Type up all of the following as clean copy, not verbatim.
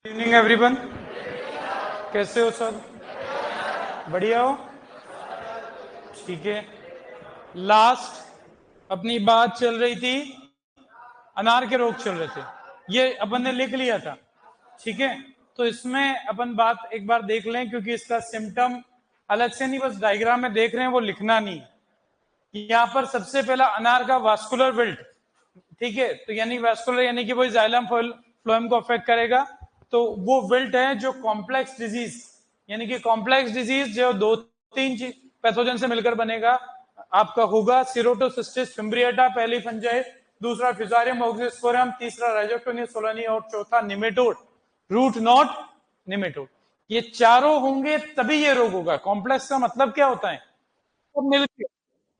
Evening everyone, कैसे हो सब? बढ़िया हो? ठीक है। लास्ट अपनी बात चल रही थी, अनार के रोग चल रहे थे, ये अपन ने लिख लिया था। ठीक है, तो इसमें अपन बात एक बार देख लें, क्योंकि इसका सिम्टम अलग से नहीं, बस डायग्राम में देख रहे हैं, वो लिखना नहीं है। यहाँ पर सबसे पहला अनार का वास्कुलर विल्ट, ठीक है, तो यानी वास्कुलर यानी कि वो जाइलम फ्लोएम को अफेक्ट करेगा। तो वो विल्ट है जो कॉम्प्लेक्स डिजीज, यानी कि कॉम्प्लेक्स डिजीज जो 2-3 पैथोजन से मिलकर बनेगा आपका होगा। सीरोटोसिस्टिस फिम्ब्रिएटा पहली फंजाई, दूसरा फिजारियम ऑक्सीस्पोरम, तीसरा राइजोक्टोनियस सोलानी और चौथा निमेटोड, रूट नॉट निमेटोड। ये चारों होंगे तभी ये रोग होगा। कॉम्प्लेक्स का मतलब क्या होता है? सब मिलकर,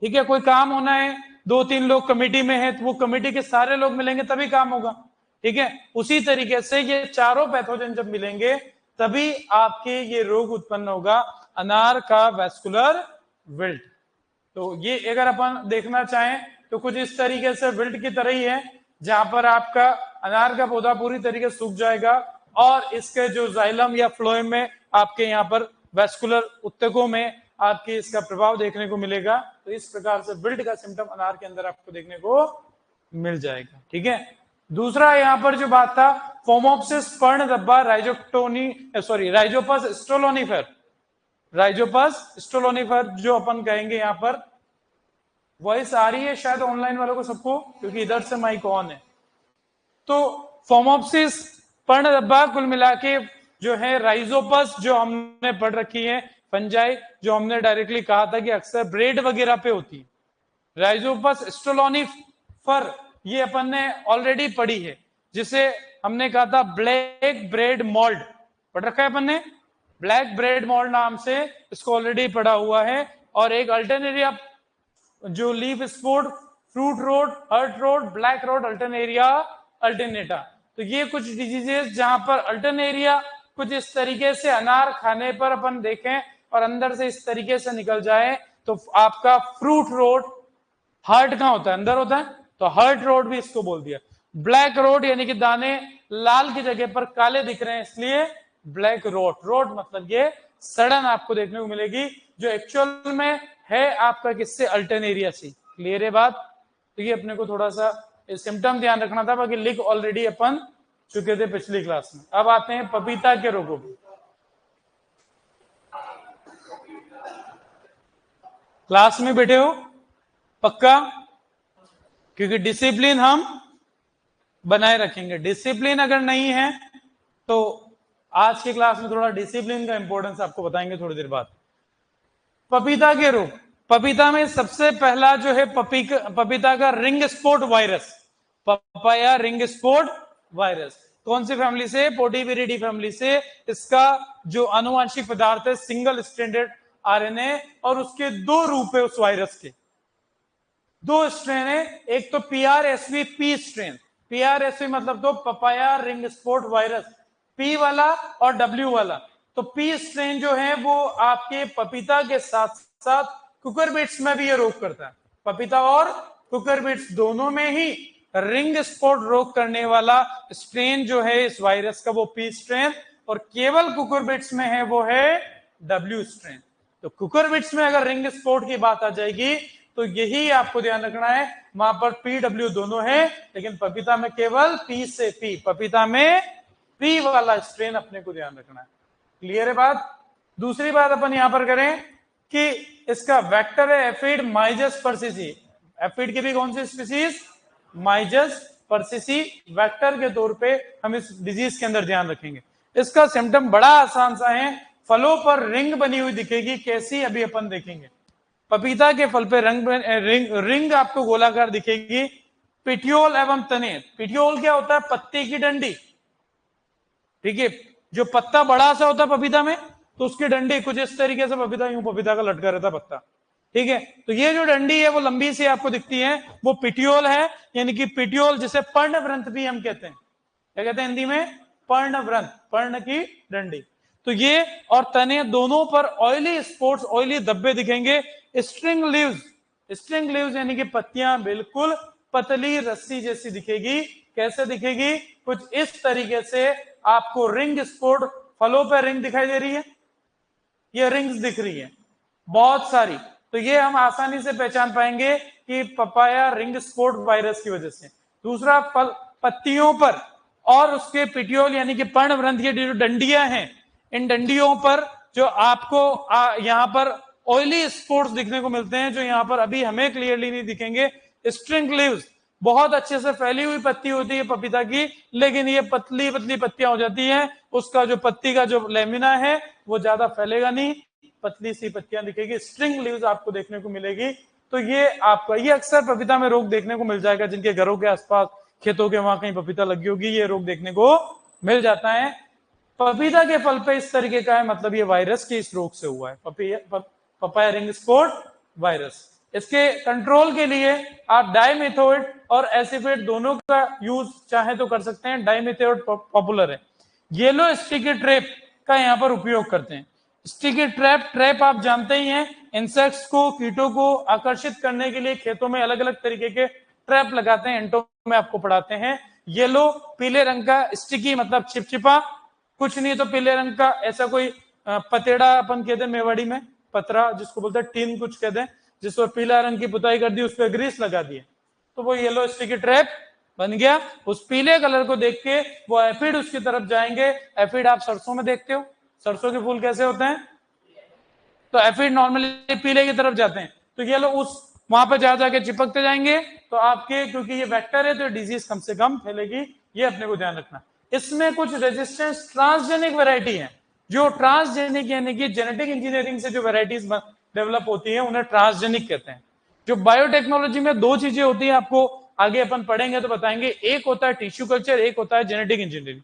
ठीक है, कोई काम होना है, 2-3 लोग कमेटी में है तो वो कमेटी के सारे लोग मिलेंगे तभी काम होगा। ठीक है, उसी तरीके से ये चारों पैथोजन जब मिलेंगे तभी आपके ये रोग उत्पन्न होगा, अनार का वैस्कुलर विल्ट। तो ये अगर अपन देखना चाहें तो कुछ इस तरीके से विल्ट की तरह ही है, जहां पर आपका अनार का पौधा पूरी तरीके से सूख जाएगा और इसके जो जाइलम या फ्लोएम में आपके यहाँ पर वैस्कुलर उत्तकों में आपके इसका प्रभाव देखने को मिलेगा। तो इस प्रकार से विल्ट का सिम्टम अनार के अंदर आपको देखने को मिल जाएगा। ठीक है, दूसरा यहां पर जो बात था, फोमोप्सिस पर्ण धब्बा राइजोपस स्ट्रोलोनिफर, राइजोपस स्ट्रोलोनिफर जो अपन कहेंगे। यहां पर वॉइस आ रही है शायद ऑनलाइन वालों को सबको, क्योंकि इधर से माइक ऑन है। तो फोमोप्सिस पर्ण धब्बा कुल मिला के जो है, राइजोपस जो हमने पढ़ रखी है फंजाई, जो हमने डायरेक्टली कहा था कि अक्सर ब्रेड वगैरह पे होती है। राइजोपस स्ट्रोलोनिफर ये अपन ने ऑलरेडी पढ़ी है, जिसे हमने कहा था ब्लैक ब्रेड मोल्ड, पढ़ रखा है अपन ने, ब्लैक ब्रेड मोल्ड नाम से इसको ऑलरेडी पढ़ा हुआ है। और एक अल्टरनेरिया जो leaf spot, fruit rot, heart rot, black rot, alternaria alternata. तो ये कुछ डिजीजेस जहां पर अल्टरनेरिया कुछ इस तरीके से अनार खाने पर अपन देखें और अंदर से इस तरीके से निकल जाए, तो आपका फ्रूट रोड, हार्ट कहां होता है? अंदर होता है, तो हार्ट रोड भी इसको बोल दिया। ब्लैक रोड यानी कि दाने लाल की जगह पर काले दिख रहे हैं, इसलिए ब्लैक रोड। रोड मतलब ये सड़न आपको देखने को मिलेगी, जो एक्चुअल में है आपका किससे? अल्टरनेरिया से। क्लियर है बात? तो ये अपने को थोड़ा सा सिम्टम ध्यान रखना था, बाकी लिख ऑलरेडी अपन चुके थे पिछली क्लास में। अब आते हैं पपीता के रोगों पर। क्लास में बैठे हो पक्का? क्योंकि डिसिप्लिन हम बनाए रखेंगे। डिसिप्लिन अगर नहीं है तो आज की क्लास में थोड़ा डिसिप्लिन का इंपॉर्टेंस आपको बताएंगे थोड़ी देर बाद। पपीता के रोग, पपीता में सबसे पहला जो है पपीता का ring spot virus, papaya ring spot virus. कौन सी फैमिली से? पोर्टिविरिडी फैमिली से। इसका जो आनुवंशिक पदार्थ है सिंगल स्ट्रैंडेड आरएनए, और उसके दो रूप है उस वायरस के, दो स्ट्रेन है। एक तो पीआरएसवी पी स्ट्रेन, पीआरएसवी मतलब तो papaya ring spot virus, P वाला और डब्ल्यू वाला। तो पी स्ट्रेन जो है वो आपके पपीता के साथ साथ कुकरबिट्स में भी ये रोग करता है। पपीता और कुकरबिट्स दोनों में ही रिंग स्पॉट रोग करने वाला स्ट्रेन जो है इस वायरस का, वो पी स्ट्रेन, और केवल कुकरबिट्स में है वो है डब्ल्यू स्ट्रेन। तो कुकरबिट्स में अगर रिंग स्पॉट की बात आ जाएगी तो यही आपको ध्यान रखना है, वहां पर पी डब्ल्यू दोनों है, लेकिन पपीता में केवल पी से पी, पपीता में पी वाला स्ट्रेन अपने को ध्यान रखना है। क्लियर है बात? दूसरी बात अपन यहां पर करें कि इसका वेक्टर है एफिड माइजस पर्सिसी। एफिड की भी कौन सी स्पीसीज? माइजस पर्सिसी। वेक्टर के तौर पे हम इस डिजीज के अंदर ध्यान रखेंगे। इसका सिम्टम बड़ा आसान सा है, फलों पर रिंग बनी हुई दिखेगी। कैसी? अभी अपन देखेंगे। पपीता के फल पे रिंग आपको गोलाकार दिखेगी। पिटियोल एवं तने, पिटियोल क्या होता है? पत्ते की डंडी, ठीक है, जो पत्ता बड़ा सा होता है पपीता में, तो उसकी डंडी कुछ इस तरीके से, पपीता यूं पपीता का लटका रहता पत्ता, ठीक है। तो ये जो डंडी है वो लंबी सी आपको दिखती है, वो पिटियोल है, यानी कि पिटियोल जिसे पर्णव्रंथ भी हम कहते हैं। क्या कहते हैं हिंदी में? पर्णव्रंथ, पर्ण की डंडी। तो ये और तने दोनों पर ऑयली स्पॉट्स, ऑयली धब्बे दिखेंगे। स्ट्रिंग लीव्स, स्ट्रिंग लीव्स यानी कि पत्तियां बिल्कुल पतली रस्सी जैसी दिखेगी। कैसे दिखेगी? कुछ इस तरीके से आपको रिंग स्पोर्ट, फलों पर रिंग दिखाई दे रही है, ये रिंग्स दिख रही है बहुत सारी, तो ये हम आसानी से पहचान पाएंगे कि पपाया रिंग स्पोर्ट वायरस की वजह से। दूसरा, फल पत्तियों पर और उसके पिटियोल यानी कि पर्णवृंत की जो डंडियां हैं, इन डंडियों पर जो आपको यहां पर ऑयली स्पॉट्स दिखने को मिलते हैं, जो यहां पर अभी हमें क्लियरली नहीं दिखेंगे। स्ट्रिंग लीव्स, बहुत अच्छे से फैली हुई पत्ती होती है पपीता की, लेकिन ये पतली पतली पत्तियां हो जाती हैं, उसका जो पत्ती का जो लेमिना है वो ज्यादा फैलेगा नहीं, पतली सी पत्तियां दिखेगी, स्ट्रिंग लीव्स आपको देखने को मिलेगी। तो ये आपका, ये अक्सर पपीता में रोग देखने को मिल जाएगा, जिनके घरों के आसपास, खेतों के वहां कहीं पपीता लगी होगी, ये रोग देखने को मिल जाता है। पपीता के फल पे इस तरीके का है, मतलब ये वायरस के इस रोग से हुआ है, पपाया रिंग स्पॉट वायरस। इसके कंट्रोल के लिए आप डाइमेथोइड और एसिफेट दोनों का यूज चाहे तो कर सकते हैं। डाइमेथोइड पॉपुलर है। येलो स्टिकी ट्रैप का यहां पर उपयोग करते हैं। स्टिकी ट्रैप आप जानते ही हैं, इंसेक्ट्स को, कीटों को आकर्षित करने के लिए खेतों में अलग अलग तरीके के ट्रैप लगाते हैं, इंटो में आपको पढ़ाते हैं। येलो, पीले रंग का, स्टिकी मतलब चिपचिपा, कुछ नहीं तो पीले रंग का, ऐसा कोई पतेड़ा अपन कहते हैं मेवाड़ी में, पतरा जिसको बोलते हैं, टीन कुछ कहते हैं, जिस पर पीला रंग की पुताई कर दी, उस पर ग्रीस लगा दिए, तो वो येलो स्टिकी ट्रैप बन गया। उस पीले कलर को देख के वो एफिड उसकी तरफ जाएंगे। एफिड आप सरसों में देखते हो, सरसों के फूल कैसे होते हैं, तो एफिड नॉर्मली पीले की तरफ जाते हैं, तो ये लोग उस वहां पर जा जाके चिपकते जाएंगे, तो आपके, क्योंकि ये वेक्टर है तो डिजीज कम से कम फैलेगी, ये अपने को ध्यान रखना। इसमें कुछ रेजिस्टेंस ट्रांसजेनिक वैरायटी है, जो ट्रांसजेनिक यानी कि जेनेटिक इंजीनियरिंग से जो वैरायटीज डेवलप होती है उन्हें ट्रांसजेनिक कहते हैं। जो बायोटेक्नोलॉजी में दो चीजें होती है, आपको आगे अपन पढ़ेंगे तो बताएंगे, एक होता है टिश्यू कल्चर, एक होता है जेनेटिक इंजीनियरिंग।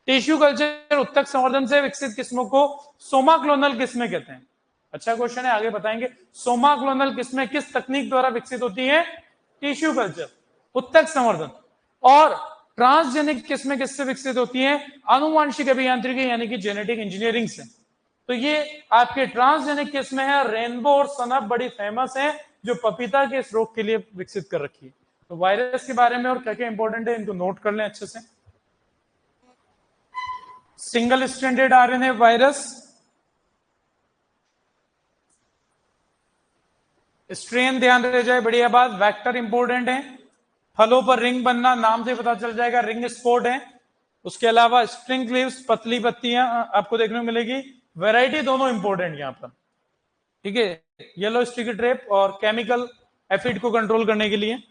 टिश्यू कल्चर उत्तक संवर्धन से विकसित किस्मों को सोमा क्लोनल किस्में कहते हैं। अच्छा क्वेश्चन है, आगे बताएंगे। सोमा क्लोनल किस्में किस तकनीक द्वारा विकसित होती है? टिश्यू कल्चर, उत्तक संवर्धन। और ट्रांसजेनिक किस्में किससे विकसित होती हैं? आनुवांशिक अभियांत्रिकी यानी कि जेनेटिक इंजीनियरिंग से। तो ये आपके ट्रांसजेनिक किस्में हैं। रेनबो और सनअप बड़ी फेमस है, जो पपीता के इस रोग के लिए विकसित कर रखी है। तो वायरस के बारे में और क्या क्या इंपॉर्टेंट है, इनको नोट कर लें अच्छे से। Single stranded RNA virus, strain ध्यान रह जाए, बढ़िया बात। वेक्टर इंपॉर्टेंट है, फलों पर रिंग बनना नाम से पता चल जाएगा, रिंग स्पॉट है। उसके अलावा स्ट्रिंग लीव्स, पतली पत्तियां आपको देखने को मिलेगी। वैरायटी दोनों इंपॉर्टेंट यहां पर, ठीक है। येलो स्टिकी ट्रैप और केमिकल एफिड को कंट्रोल करने के लिए।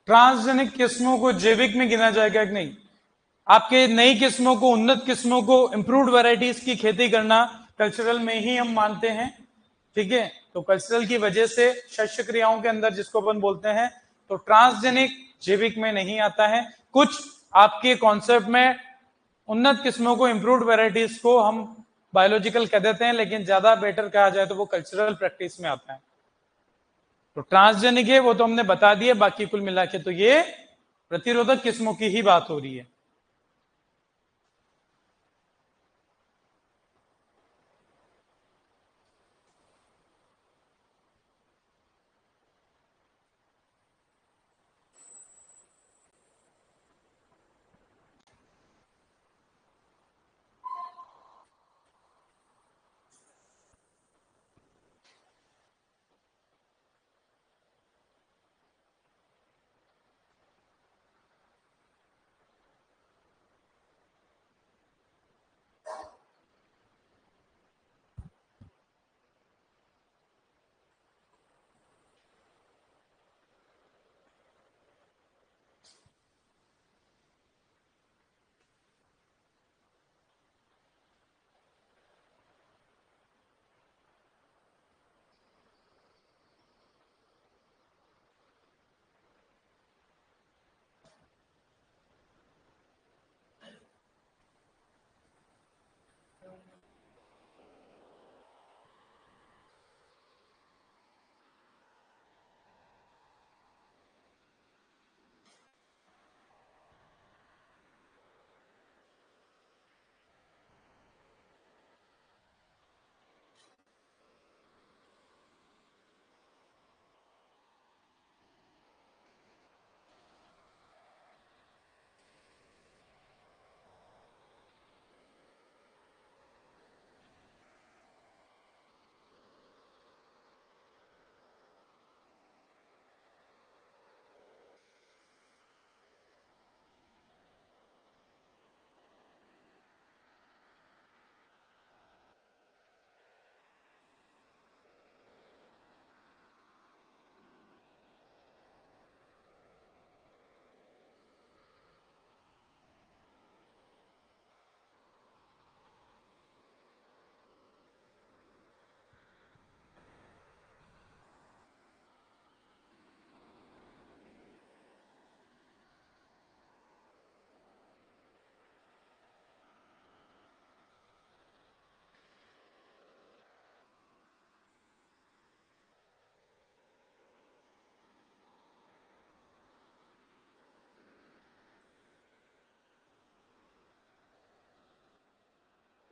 ट्रांसजेनिक किस्मों को जैविक में गिना जाएगा कि नहीं? आपके नई किस्मों को, उन्नत किस्मों को, इंप्रूव्ड वैरायटीज की खेती करना कल्चरल में ही हम मानते हैं, ठीक है। तो कल्चरल की वजह से शस्य क्रियाओं के अंदर जिसको अपन बोलते हैं, तो ट्रांसजेनिक जैविक में नहीं आता है। कुछ आपके कॉन्सेप्ट में उन्नत किस्मों को, इंप्रूव्ड वैरायटीज को हम बायोलॉजिकल कह देते हैं, लेकिन ज्यादा बेटर कहा जाए तो वो कल्चरल प्रैक्टिस में आता है। तो ट्रांसजेनिक है वो तो हमने बता दिया, बाकी कुल मिला के तो ये प्रतिरोधक किस्मों की ही बात हो रही है।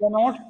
नोट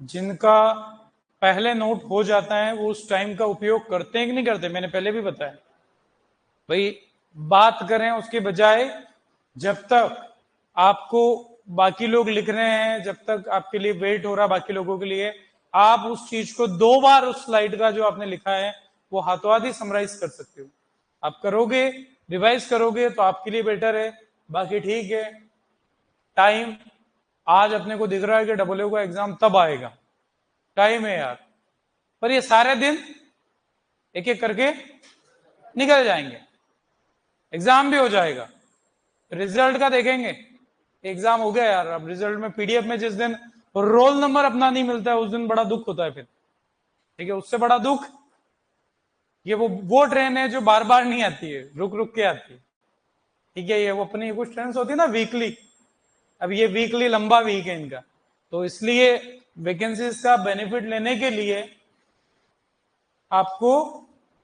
जिनका पहले नोट हो जाता है वो उस टाइम का उपयोग करते हैं कि नहीं करते, मैंने पहले भी बताया भाई। बात करें उसके बजाय जब तक आपको बाकी लोग लिख रहे हैं, जब तक आपके लिए वेट हो रहा बाकी लोगों के लिए, आप उस चीज को 2 बार उस स्लाइड का जो आपने लिखा है वो हाथों हाथ ही समराइज कर सकते हो। आप करोगे, रिवाइज करोगे तो आपके लिए बेटर है। बाकी ठीक है, टाइम आज अपने को दिख रहा है कि डब्ल्यू का एग्जाम तब आएगा, टाइम है यार, पर ये सारे दिन एक एक करके निकल जाएंगे, एग्जाम भी हो जाएगा, रिजल्ट का देखेंगे। एग्जाम हो गया यार, अब रिजल्ट में पीडीएफ में जिस दिन रोल नंबर अपना नहीं मिलता है उस दिन बड़ा दुख होता है फिर, ठीक है। उससे बड़ा दुख ये वो ट्रेन है जो बार बार नहीं आती है, रुक रुक के आती है, ठीक है। ये वो अपनी कुछ ट्रेन होती है ना वीकली, अब ये वीकली लंबा वीक है इनका, तो इसलिए वैकेंसीज का बेनिफिट लेने के लिए आपको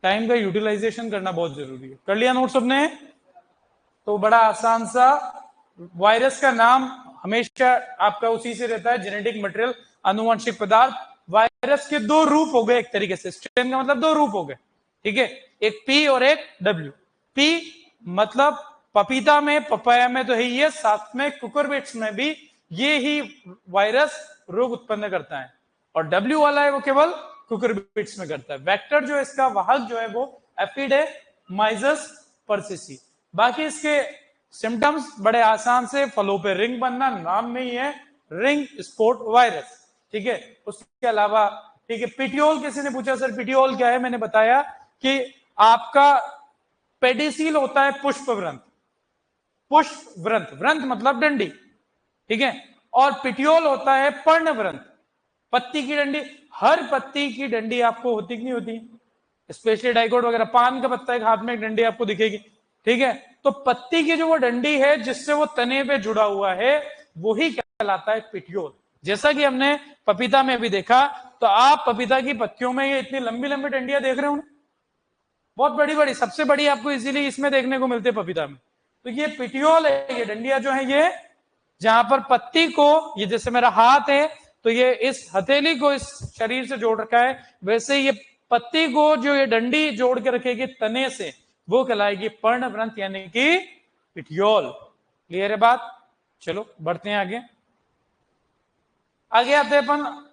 टाइम का यूटिलाइजेशन करना बहुत जरूरी है। कर लिया नोट सबने? तो बड़ा आसान सा, वायरस का नाम हमेशा आपका उसी से रहता है, जेनेटिक मटेरियल, आनुवंशिक पदार्थ। वायरस के 2 रूप हो गए एक तरीके से, स्ट्रेन का मतलब 2 रूप हो गए, ठीक है, एक पी और एक डब्ल्यू। पी मतलब पपीता में, पपाया में तो है ही है, साथ में कुकुरबिट्स में भी ये ही वायरस रोग उत्पन्न करता है। और डब्ल्यू वाला है वो केवल कुकुरबिट्स में करता है। वेक्टर जो है इसका, वाहक जो है वो एपिडेमाइजस पर्सिसी। बाकी इसके सिम्टम्स बड़े आसान से, फलों पे रिंग बनना, नाम में ही है रिंग स्पॉट वायरस, ठीक है। उसके अलावा ठीक है, पिटियोल, किसी ने पूछा सर पिटियोल क्या है, मैंने बताया कि आपका पेडिसील होता है पुष्प व्रंत, पुष्प व्रंत, व्रंत मतलब डंडी, ठीक है, और पिटियोल होता है पर्ण व्रंत, पत्ती की डंडी। हर पत्ती की डंडी आपको होती कि नहीं होती, स्पेशली डाइकोट वगैरह, पान का पत्ता एक हाथ में एक डंडी आपको दिखेगी, ठीक है। तो पत्ती की जो वो डंडी है जिससे वो तने पे जुड़ा हुआ है वही कहलाता है पिटियोल। जैसा कि हमने पपीता में भी देखा, तो आप पपीता की पत्तियों में ये इतनी लंबी लंबी डंडियां देख रहे हो, बहुत बड़ी बड़ी, सबसे बड़ी आपको इजीली इसमें देखने को मिलते हैं पपीता में। तो ये पिटियोल है, ये डंडियां जो है ये, जहां पर पत्ती को, ये जैसे मेरा हाथ है तो ये इस हथेली को इस शरीर से जोड़ रखा है, वैसे ये पत्ती को जो ये डंडी जोड़ के रखेगी तने से, वो कहलाएगी पर्णव्रंत यानी कि पिटियोल। क्लियर है बात? चलो बढ़ते हैं आगे। आगे आते हैं अपन,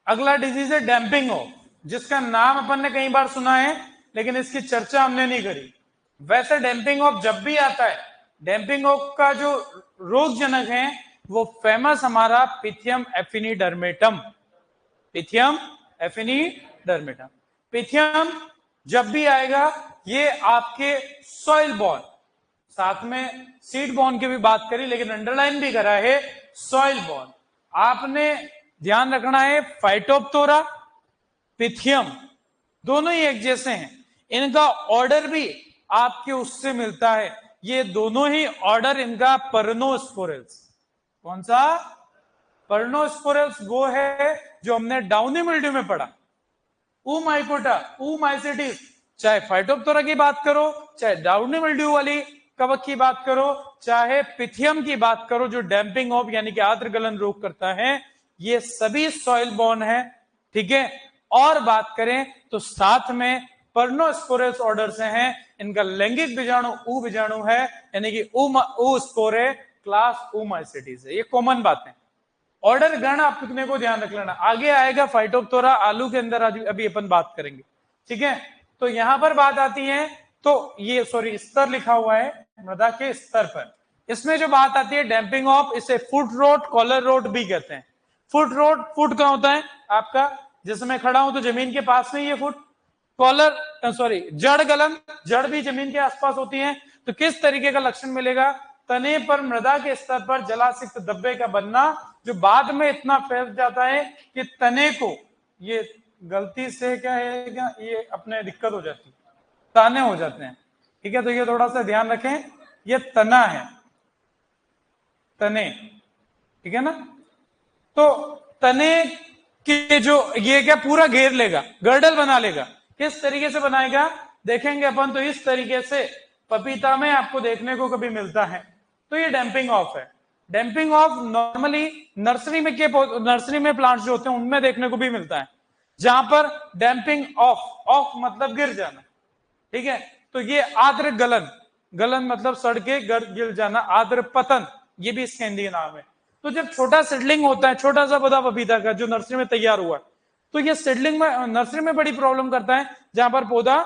अगला डिजीज है डैम्पिंग ऑफ, जिसका नाम अपन ने कई बार सुना है लेकिन इसकी चर्चा हमने नहीं करी। वैसे डैम्पिंग ऑफ जब भी आता है, डैम्पिंग ऑफ का जो रोग जनक है वो फेमस हमारा पिथियम एफिनिडर्मेटम, पिथियम एफिनिडर्मेटम। पिथियम जब भी आएगा ये आपके सॉइल बॉर्न, साथ में सीड बॉर्न की भी बात करी लेकिन अंडरलाइन भी करा है सॉइल बॉर्न। आपने ध्यान रखना है फाइटोप्थोरा, पिथियम दोनों ही एक जैसे हैं, इनका ऑर्डर भी आपके उससे मिलता है, ये दोनों ही ऑर्डर इनका पर्नोस्पोरेल्स। कौन सा? पर्नोस्पोरेल्स वो है जो हमने डाउनी मिल्ड्यू में पढ़ा, ऊमाइकोटा, ऊमाइसिटिस, चाहे फाइटोप्थोरा की बात करो, चाहे डाउनी मिल्ड्यू वाली कवक की बात करो, चाहे पिथियम की बात करो जो डैम्पिंग ऑफ यानी कि आर्द्र गलन रोग करता है, ये सभी सॉइल बॉर्न है, ठीक है। और बात करें तो साथ में पर्नोस्पोरेस ऑर्डर से हैं, इनका लैंगिक बीजाणु ऊ बीजाणु है यानी कि ऊ स्पोरे, क्लास ऊमाइसिटिस है, ये कॉमन बात है। ऑर्डर गण आपने को ध्यान रख लेना, आगे आएगा फाइटोप्थोरा, आलू के अंदर अभी अपन बात करेंगे, ठीक है। तो यहां पर बात आती है, तो ये सॉरी स्तर लिखा हुआ है मृदा के स्तर पर, इसमें जो बात आती है डैम्पिंग ऑफ, इसे फुट रोट, कॉलर रोट भी कहते हैं। फुट रोट, फुट कहां होता है आपका, जैसे मैं खड़ा हूं तो जमीन के पास में ये फुट, कॉलर सॉरी जड़ गलन, जड़ भी जमीन के आसपास होती है। तो किस तरीके का लक्षण मिलेगा? तने पर मृदा के स्तर पर जलासिक्त धब्बे का बनना, जो बाद में इतना फैल जाता है कि तने को, ये गलती से क्या है, ये अपने दिक्कत हो जाती है, ताने हो जाते हैं। ठीक है, तो ये थोड़ा सा ध्यान रखें, ये तना है, तने, ठीक है ना। तो तने के जो ये क्या पूरा घेर लेगा, गर्डल बना लेगा। किस तरीके से बनाएगा देखेंगे अपन। तो इस तरीके से पपीता में आपको देखने को कभी मिलता है। तो ये डैम्पिंग ऑफ है। डैम्पिंग ऑफ नॉर्मली नर्सरी में प्लांट्स जो होते हैं उनमें देखने को भी मिलता है, जहां पर डैम्पिंग ऑफ, ऑफ मतलब गिर जाना, ठीक है। तो ये आर्द्र गलन, गलन मतलब सड़ के गिर जाना, आर्द्र पतन ये भी इसका हिंदी नाम है। तो जब छोटा सीडलिंग होता है, छोटा सा पौधा पपीता का जो नर्सरी में तैयार हुआ है, तो ये सीडलिंग में नर्सरी में बड़ी प्रॉब्लम करता है, जहां पर पौधा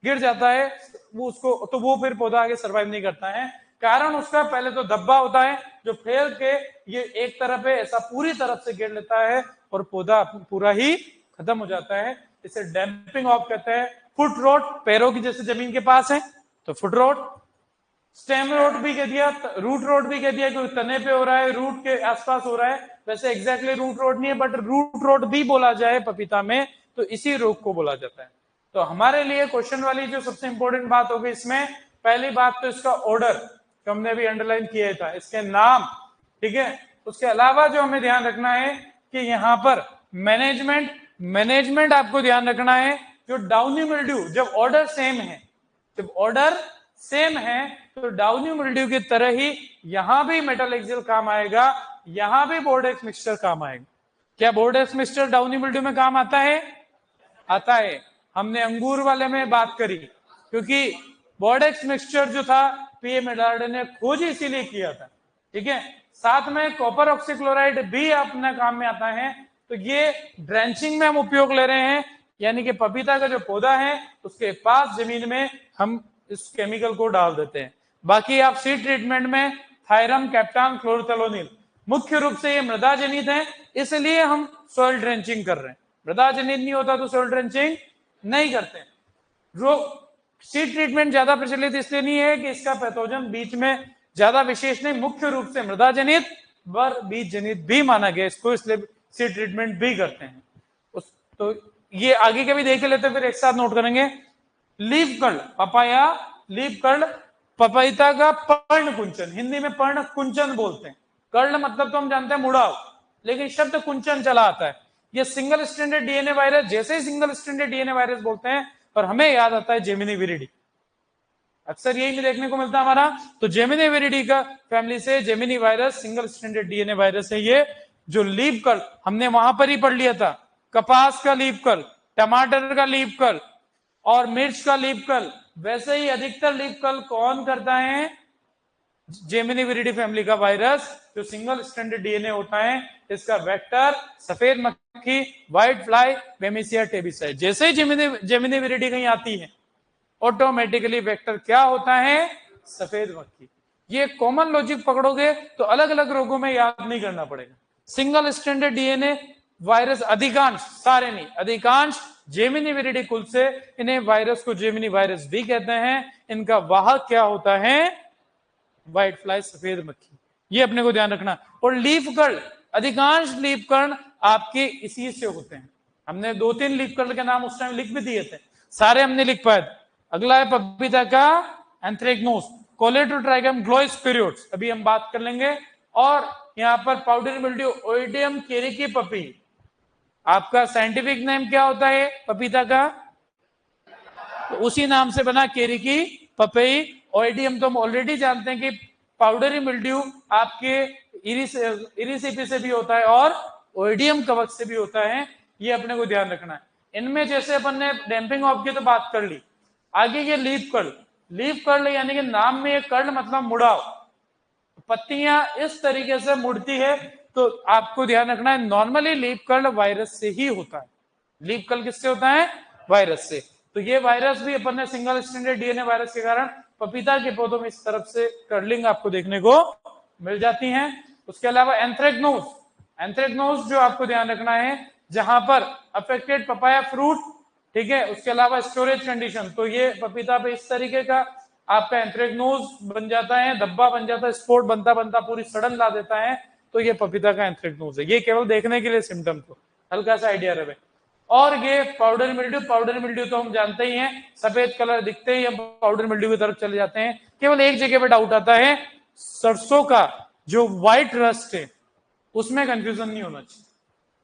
गिर जाता है वो उसको, तो वो फिर पौधा आगे सर्वाइव नहीं करता है। कारण उसका पहले तो धब्बा होता है जो फैल के ये एक तरफ है, ऐसा पूरी तरफ से गिर लेता है और पौधा पूरा ही खत्म हो जाता है। इसे डैम्पिंग ऑफ कहते हैं। फुट रोट, पैरों की जैसे जमीन के पास है तो फुट रोट। स्टेम रोट भी कह दिया, रूट रोट भी कह दिया, क्योंकि तने पे हो रहा है, रूट के आसपास हो रहा है। वैसे एग्जैक्टली रूट रोट नहीं है, बट रूट रोट भी बोला जाए पपीता में तो इसी रोग को बोला जाता है। तो हमारे लिए क्वेश्चन वाली जो सबसे इंपॉर्टेंट बात होगी इसमें, पहली बात तो इसका ऑर्डर जो हमने अभी अंडरलाइन किया था, इसके नाम, ठीक है। उसके अलावा जो हमें ध्यान रखना है कि यहाँ पर मैनेजमेंट आपको ध्यान रखना है। जो डाउनी मिल्ड्यू, जब ऑर्डर सेम है, जब ऑर्डर सेम है तो डाउनी मिल्ड्यू की तरह ही यहां भी मेटालेक्सियल काम आएगा, यहां भी बोर्डेक्स मिक्सचर काम आएगा। क्या बोर्डेक्स मिक्सचर डाउनी मिल्ड्यू में काम आता है? आता है। हमने अंगूर वाले में बात करी, क्योंकि बोर्डेक्स मिक्सचर जो था पीए मेडार्डे ने खोज इसीलिए किया था, ठीक है। साथ में कॉपर ऑक्सीक्लोराइड भी अपने काम में आता है। तो ये ड्रेंचिंग में हम उपयोग ले रहे हैं, यानी कि पपीता का जो पौधा है उसके पास जमीन में हम इस केमिकल को डाल देते हैं। बाकी आप सीड ट्रीटमेंट में थायरम, कैप्टान, क्लोरोथेलोनिल, मुख्य रूप से ये मृदा जनित है, इसलिए हम सॉइल ड्रेंचिंग कर रहे हैं। मृदा जनित नहीं होता तो सॉइल ड्रेंचिंग नहीं करते। सीड ट्रीटमेंट ज्यादा प्रचलित इसलिए नहीं है कि इसका पैथोजन बीच में ज्यादा विशेष नहीं, मुख्य रूप से मृदा जनित व बीज जनित भी माना गया इसको, इसलिए सीड ट्रीटमेंट भी करते हैं। तो ये आगे के भी देख लेते हैं, फिर एक साथ नोट करेंगे। Leaf curl, papaya leaf curl, पपीता का पर्ण कुंचन, हिंदी में पर्ण कुंचन बोलते हैं। कर्ल मतलब तो हम जानते हैं मुड़ाव, लेकिन शब्द कुंचन चला आता है। ये सिंगल स्ट्रैंडेड डीएनए वायरस, जैसे ही सिंगल स्ट्रैंडेड डीएनए वायरस बोलते हैं और हमें याद आता है जेमिनी विरिडी, अक्सर यही देखने को मिलता है हमारा। तो जेमिनी विरिडी का फैमिली से Gemini virus single stranded DNA virus है ये। जो लीफ कर्ल हमने वहां पर ही पढ़ लिया था, कपास का लीफ कर्ल, टमाटर का लीफ कर्ल और मिर्च का लीफ कर्ल, वैसे ही अधिकतर लीफ कर्ल कौन करता है? जेमिनी विरिडी फैमिली का वायरस जो सिंगल स्ट्रैंडेड डीएनए होता है, इसका वेक्टर सफेद मक्खी, व्हाइट फ्लाई, बेमिसिया टेबिसाई। जैसे ही जेमिनी विरिडी कहीं आती है ऑटोमेटिकली वेक्टर क्या होता है? सफेद मक्खी। ये कॉमन लॉजिक पकड़ोगे तो अलग अलग रोगों में याद नहीं करना पड़ेगा। सिंगल स्ट्रैंडेड डीएनए वायरस अधिकांश, सारे नहीं, अधिकांश जेमिनी विरिडी कुल से, इन्हें वायरस को जेमिनी वायरस भी कहते हैं। इनका वाहक क्या होता है? व्हाइट फ्लाई, सफेद मक्खी। ये अपने को ध्यान रखना। और लीफ कर्ल, अधिकांश लीफ कर्ल आपके इसी से होते हैं। हमने 2-3 लीफ कर्ल के नाम उस टाइम लिख भी दिए थे, सारे हमने लिख पाए। अगला है पपीता का एंथ्रेक्नोज, कोलेटोट्राइगम ग्लोइस्पिरियोट्स, अभी हम बात कर लेंगे। और यहाँ पर पाउडर मिल्ड्यू, ओइडियम केरिकी पपी। आपका साइंटिफिक नेम क्या होता है पपीता का? तो उसी नाम से बना, केरिकी पपई। ओइडियम तो हम ऑलरेडी जानते हैं कि पाउडरी मिल्ड्यू आपके इरिसिपी से भी होता है और ओइडियम कवक से भी होता है। ये अपने को ध्यान रखना है। इनमें जैसे अपन ने डैम्पिंग ऑफ की तो बात कर ली, आगे ये लीफ कर्ल। लीफ कर्ल यानी कि नाम में एक कर्ल मतलब मुड़ाव, पत्तियां इस तरीके से मुड़ती है। तो आपको ध्यान रखना है, नॉर्मली लीफ कर्ल वायरस से ही होता है। लीफ कर्ल किससे होता है? वायरस से। तो ये वायरस भी अपन ने सिंगल स्ट्रैंडेड डीएनए वायरस के कारण पपीता के पौधों में इस तरफ से कर्लिंग आपको देखने को मिल जाती है। उसके अलावा एंथ्रेक्नोज, एंथ्रेक्नोज जो आपको ध्यान रखना है, जहां पर अफेक्टेड पपाया फ्रूट ठीक है। उसके अलावा स्टोरेज कंडीशन, तो ये पपीता पे इस तरीके का आपका एंथ्रेक्नोज बन जाता है, धब्बा बन जाता है, स्पॉट बनता बनता पूरी सड़न ला देता है, तो ये पपीता का एंथ्रेक्नोज है। ये केवल देखने के लिए सिम्टम को हल्का सा आइडिया रहे। और ये पाउडर मिल्ड्यू, पाउडर मिल्ड्यू तो हम जानते ही हैं, सफेद कलर दिखते ही हम पाउडर मिल्ड्यू की तरफ चले जाते हैं। केवल एक जगह पे डाउट आता है, सरसों का जो व्हाइट रस्ट है उसमें कंफ्यूजन नहीं होना चाहिए,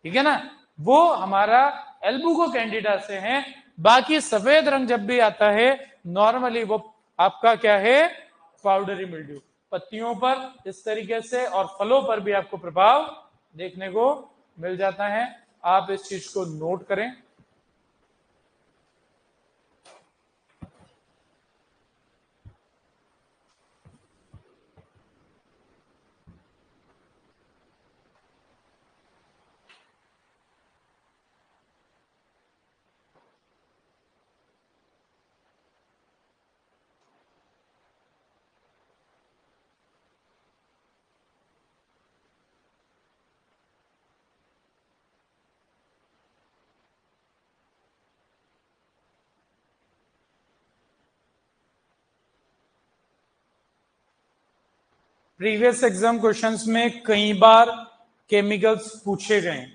ठीक है ना, वो हमारा एल्बुको कैंडिडा से है। बाकी सफेद रंग जब भी आता है नॉर्मली वो आपका क्या है, पाउडरी मिल्ड्यू। पत्तियों पर इस तरीके से और फलों पर भी आपको प्रभाव देखने को मिल जाता है। आप इस चीज को नोट करें। प्रीवियस एग्जाम क्वेश्चंस में कई बार केमिकल्स पूछे गए,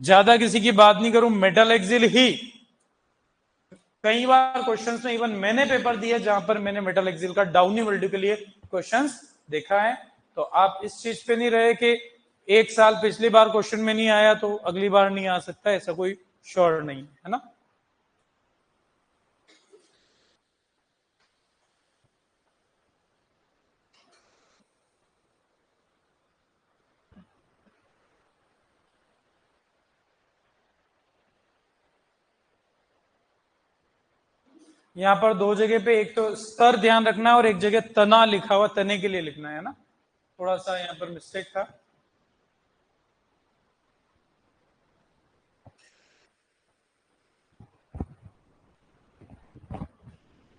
ज्यादा किसी की बात नहीं करूं, मेटल एक्सिल ही कई बार क्वेश्चंस में, इवन मैंने पेपर दिया जहां पर मैंने मेटल एक्सिल का डाउनी मिल्ड्यू के लिए क्वेश्चंस देखा है। तो आप इस चीज पे नहीं रहे कि एक साल पिछली बार क्वेश्चन में नहीं आया तो अगली बार नहीं आ सकता, ऐसा कोई श्योर नहीं है ना। यहाँ पर दो जगह पे एक तो स्तर ध्यान रखना है और एक जगह तना लिखा हुआ, तने के लिए लिखना है ना, थोड़ा सा यहाँ पर मिस्टेक था।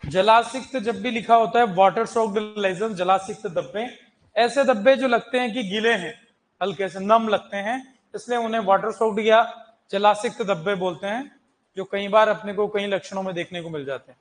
जलासिक्त जब भी लिखा होता है वाटर सोक्ड लेजन, जलासिक्त धब्बे, ऐसे धब्बे जो लगते हैं कि गीले हैं, हल्के से नम लगते हैं, इसलिए उन्हें वाटर सोक्ड या जलासिक्त धब्बे बोलते हैं, जो कई बार अपने को कई लक्षणों में देखने को मिल जाते हैं।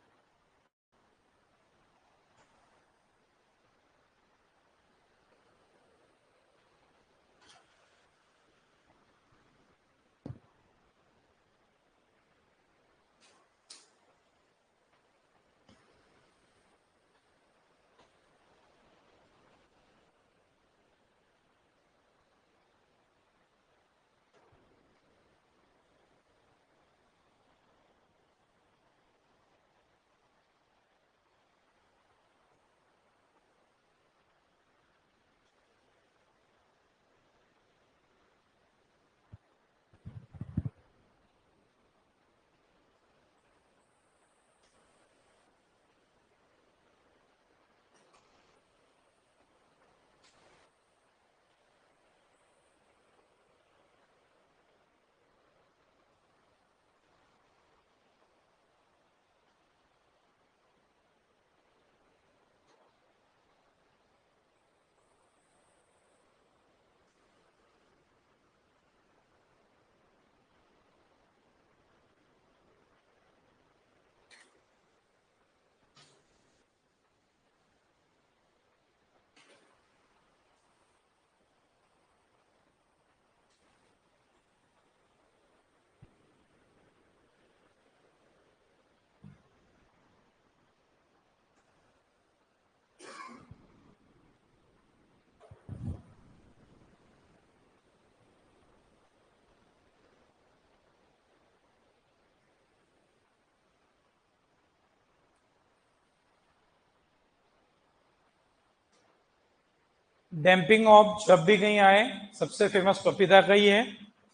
डैम्पिंग ऑफ जब भी कहीं आए, सबसे फेमस पपीता का ही है,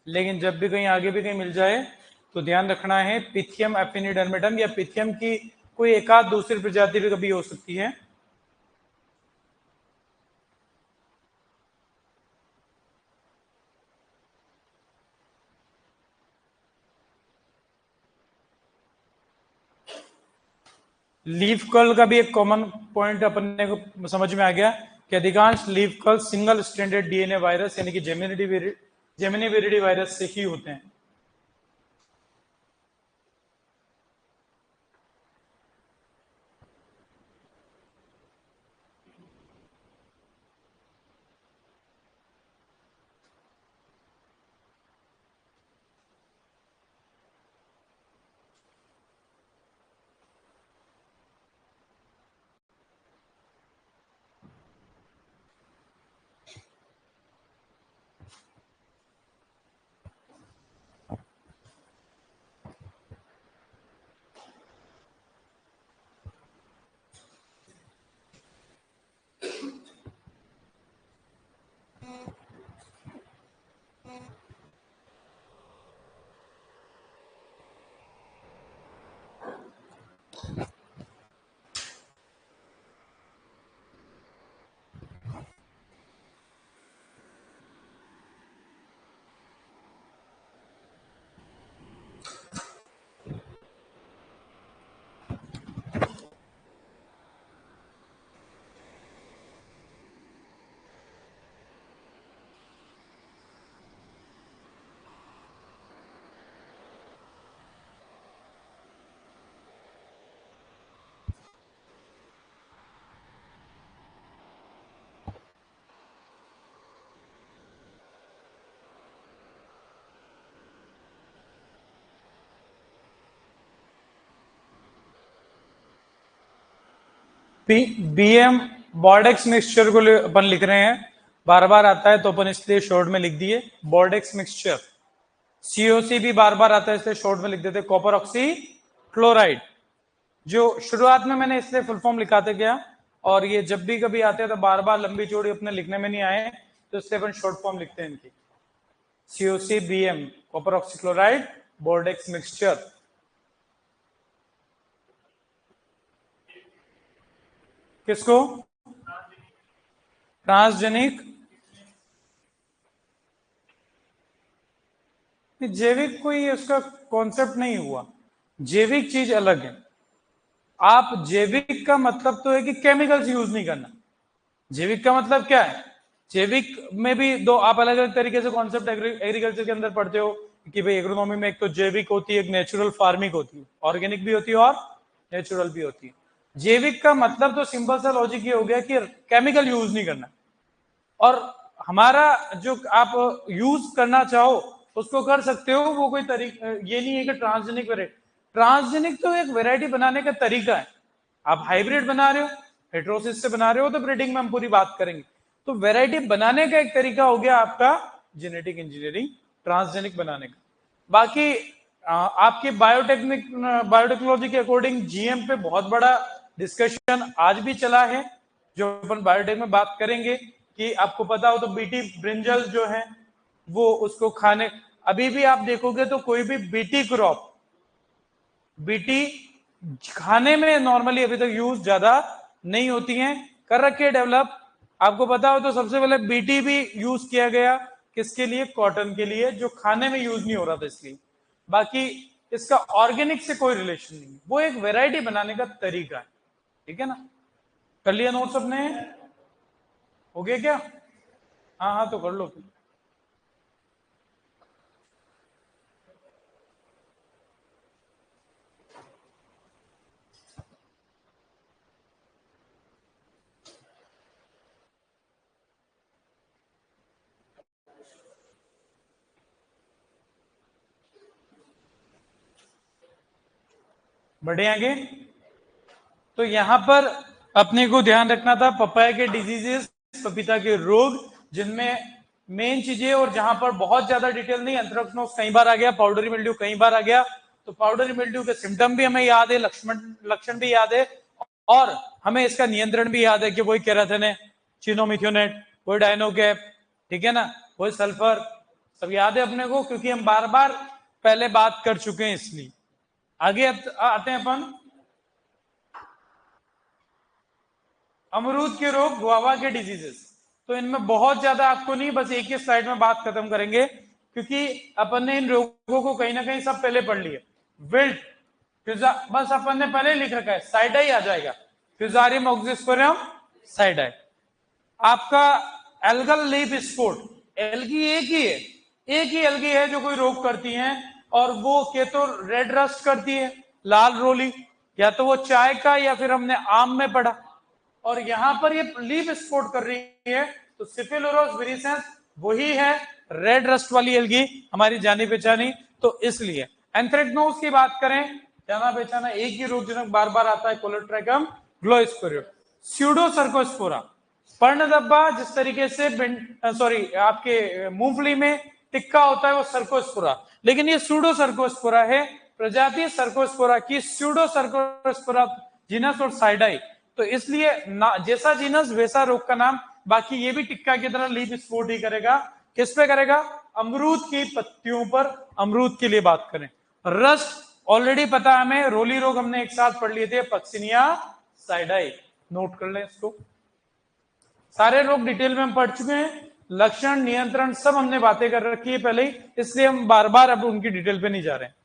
लेकिन जब भी कहीं आगे भी कहीं मिल जाए तो ध्यान रखना है पिथियम एफिनिडर्मेटम या पिथियम की कोई एक आध दूसरी प्रजाति भी कभी हो सकती है। लीफ कर्ल का भी एक कॉमन पॉइंट अपने को समझ में आ गया कि अधिकांश leaf curl single stranded DNA virus यानी कि जेमिनी विरिडी वायरस से ही होते हैं। BM बॉर्डेक्स मिक्सचर को अपन लिख रहे हैं, बार बार आता है तो अपन इसलिए शॉर्ट में लिख दिए बॉर्डेक्स मिक्सचर। COC भी बार बार आता है इसलिए शॉर्ट में लिख देते कॉपर ऑक्सी क्लोराइड। जो शुरुआत में मैंने इसलिए फुल फॉर्म लिखाते गया, और ये जब भी कभी आते हैं तो बार बार लंबी चौड़ी अपने लिखने में नहीं आए, तो इसलिए अपन शॉर्ट फॉर्म लिखते हैं इनकी। COC BM copper oxy chloride Bordeaux mixture. किसको? ट्रांसजेनिक। जैविक कोई उसका कॉन्सेप्ट नहीं हुआ, जैविक चीज अलग है। आप जैविक का मतलब तो है कि केमिकल्स यूज नहीं करना। जैविक का मतलब क्या है? जैविक में भी दो आप अलग अलग तरीके से कॉन्सेप्ट एग्रीकल्चर के अंदर पढ़ते हो कि भाई एग्रोनॉमी में एक तो जैविक होती है, एक नेचुरल फार्मिंग होती है, ऑर्गेनिक भी होती है और नेचुरल भी होती है। जैविक का मतलब तो सिंपल सा लॉजिक ये हो गया कि केमिकल यूज नहीं करना, और हमारा जो आप यूज करना चाहो उसको कर सकते हो। वो कोई तरीका ये नहीं है कि ट्रांसजेनिक वेराइटी, ट्रांसजेनिक तो एक वेराइटी बनाने का तरीका है। आप हाइब्रिड बना रहे हो, हेट्रोसिस से बना रहे हो, तो ब्रीडिंग में हम पूरी बात करेंगे। तो वेराइटी बनाने का एक तरीका हो गया आपका जेनेटिक इंजीनियरिंग, ट्रांसजेनिक बनाने का। बाकी आपकी बायोटेक्नोलॉजी के अकॉर्डिंग GM पे बहुत बड़ा डिस्कशन आज भी चला है, जो अपन बायोटेक में बात करेंगे। कि आपको पता हो तो बीटी ब्रिंजल जो है वो उसको खाने, अभी भी आप देखोगे तो कोई भी बीटी क्रॉप, बीटी खाने में नॉर्मली अभी तक यूज ज्यादा नहीं होती हैं, कर रखे है डेवलप। आपको पता हो तो सबसे पहले बीटी भी यूज किया गया किसके लिए? कॉटन के लिए, जो खाने में यूज नहीं हो रहा था इसलिए। बाकी इसका ऑर्गेनिक से कोई रिलेशन नहीं, वो एक वेराइटी बनाने का तरीका है। ठीक है ना? कर लिया नोट्स अपने? हो गया क्या? हाँ हाँ, तो कर लो फिर। बढ़े आगे। तो यहां पर अपने को ध्यान रखना था पपाया के डिजीजेस, पपीता के रोग, जिनमें मेन चीजें, और जहां पर बहुत ज्यादा डिटेल नहीं, एंथ्रेक्नोज कई बार आ गया, पाउडरी मिल्ड्यू कई बार आ गया। तो पाउडरी मिल्ड्यू के सिम्टम भी हमें याद है, लक्षण भी याद है, और हमें इसका नियंत्रण भी याद है कि वही केराथिन, चिनोमिथ्योनेट, वही डायनोकैप, ठीक है ना, वही सल्फर, सब याद है अपने को, क्योंकि हम बार बार पहले बात कर चुके हैं इसलिए। आगे आते हैं अपन। अमरूद के रोग, गुआवा के डिजीजेस। तो इनमें बहुत ज्यादा आपको नहीं, बस एक ही स्लाइड में बात खत्म करेंगे, क्योंकि अपन ने इन रोगों को कहीं ना कहीं सब पहले पढ़ लिए। विल्ट, बस अपन ने पहले लिख रखा है, साइडाई आ जाएगा, फ्यूजारियम ऑक्सिस्पोरियम साइडाई। आपका एल्गल लीफ स्पॉट, एल्गी एक ही है, एक ही एल्गी है जो कोई रोग करती है, और वो के तो रेड रस्ट करती है, लाल रोली, या तो वो चाय का, या फिर हमने आम में पढ़ा, और यहां पर ये लीफ स्पॉट कर रही है। तो सिफिलोरोस विरिसेंस वही है, रेड रस्ट वाली एल्गी, हमारी जानी पहचानी। तो इसलिए एंथ्रेक्नोज की बात करें, जाना पहचाना एक ही रोगजनक बार बार आता है, कोलोट्रैकम ग्लोस्पोरियम। स्यूडोसर्कोस्पोरा, पर्ण धब्बा, जिस तरीके से सॉरी आपके मूंगफली में टिक्का होता है वो सर्कोस्पोरा, लेकिन ये सूडो सर्कोस्पोरा है, प्रजाति सर्कोस्पोरा की, स्यूडो सर्कोस्पोरा जीनस और साइडाई। तो इसलिए जैसा जीनस वैसा रोग का नाम। बाकी ये भी टिक्का की तरह लीफ स्पॉट ही करेगा। किस पे करेगा? अमरूद की पत्तियों पर। अमरूद के लिए बात करें, रस्ट ऑलरेडी पता है हमें, रोली रोग हमने एक साथ पढ़ लिए थे, पक्सिनिया साइडाई, नोट कर लें इसको। सारे रोग डिटेल में हम पढ़ चुके हैं, लक्षण, नियंत्रण, सब हमने बातें कर रखी है पहले ही, इसलिए हम बार बार अब उनकी डिटेल पे नहीं जा रहे हैं।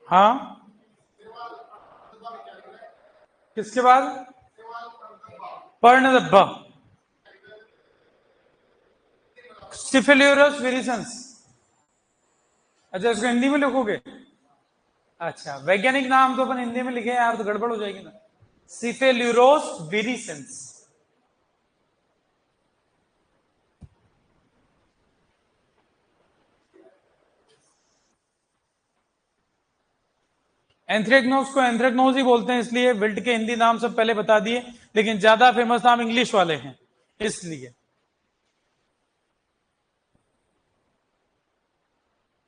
हाँ, किसके बाद? पर्णदब्बा, स्टिफिल्यूरस विरिसेंस। अच्छा, इसको हिंदी में लिखोगे? अच्छा, वैज्ञानिक नाम तो अपन हिंदी में लिखे यार, तो गड़बड़ हो जाएगी ना। स्टिफिल्यूरोस विरिसेंस। एंथ्रेक्नोज को एंथ्रेक्नोज ही बोलते हैं, इसलिए विल्ट के हिंदी नाम सब पहले बता दिए, लेकिन ज्यादा फेमस नाम इंग्लिश वाले हैं इसलिए।